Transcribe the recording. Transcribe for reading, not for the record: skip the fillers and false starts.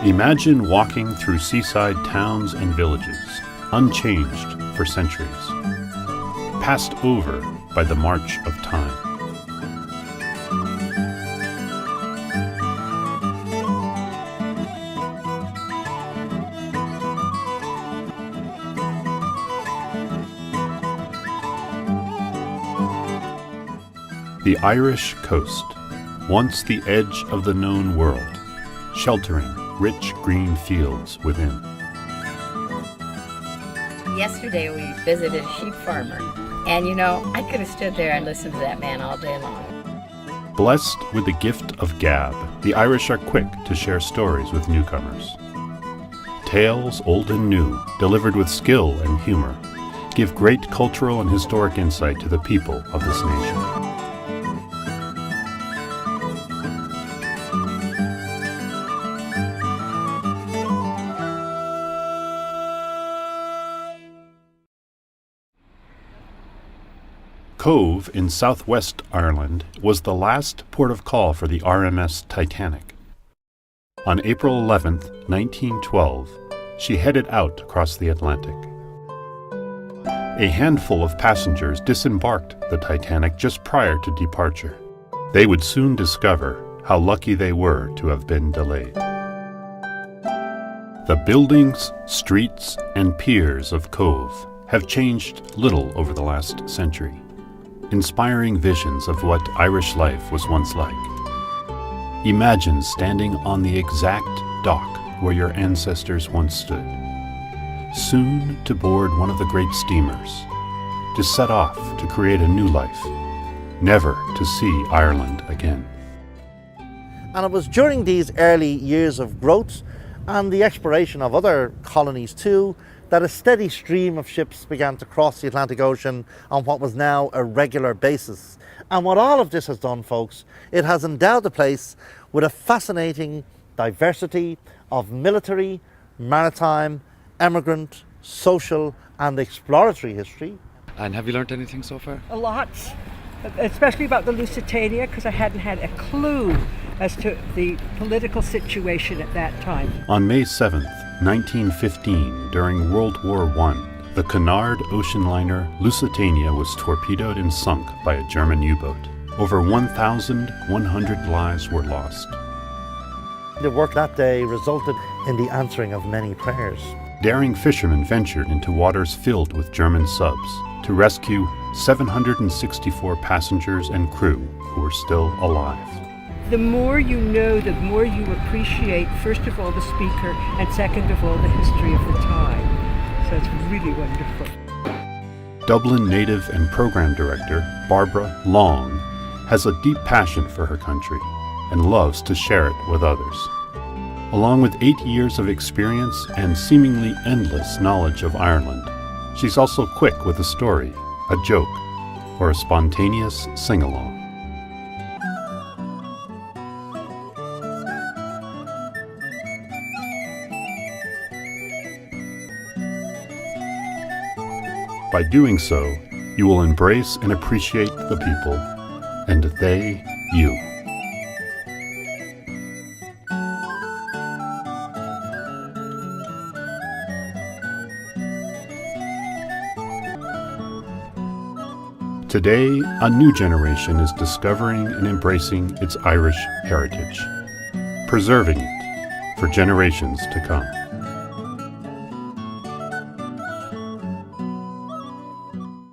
Imagine walking through seaside towns and villages, unchanged for centuries, passed over by the march of time. The Irish coast, once the edge of the known world, sheltering rich green fields within. Yesterday we visited a sheep farmer, and I could have stood there and listened to that man all day long. Blessed with the gift of gab, the Irish are quick to share stories with newcomers. Tales old and new, delivered with skill and humor, give great cultural and historic insight to the people of this nation. Cove in southwest Ireland was the last port of call for the RMS Titanic. On April 11, 1912, she headed out across the Atlantic. A handful of passengers disembarked the Titanic just prior to departure. They would soon discover how lucky they were to have been delayed. The buildings, streets, and piers of Cove have changed little over the last century, inspiring visions of what Irish life was once like. Imagine standing on the exact dock where your ancestors once stood, soon to board one of the great steamers, to set off to create a new life, never to see Ireland again. And it was during these early years of growth and the exploration of other colonies too, that a steady stream of ships began to cross the Atlantic Ocean on what was now a regular basis. And what all of this has done, folks, it has endowed the place with a fascinating diversity of military, maritime, emigrant, social and exploratory history. And have you learnt anything so far? A lot, especially about the Lusitania, because I hadn't had a clue as to the political situation at that time. On May 7th, 1915, during World War I, the Cunard ocean liner Lusitania was torpedoed and sunk by a German U-boat. Over 1,100 lives were lost. The work that day resulted in the answering of many prayers. Daring fishermen ventured into waters filled with German subs to rescue 764 passengers and crew who were still alive. The more you know, the more you appreciate, first of all, the speaker, and second of all, the history of the time. So it's really wonderful. Dublin native and program director Barbara Long has a deep passion for her country and loves to share it with others. Along with 8 years of experience and seemingly endless knowledge of Ireland, she's also quick with a story, a joke, or a spontaneous sing-along. By doing so, you will embrace and appreciate the people, and they you. Today, a new generation is discovering and embracing its Irish heritage, preserving it for generations to come.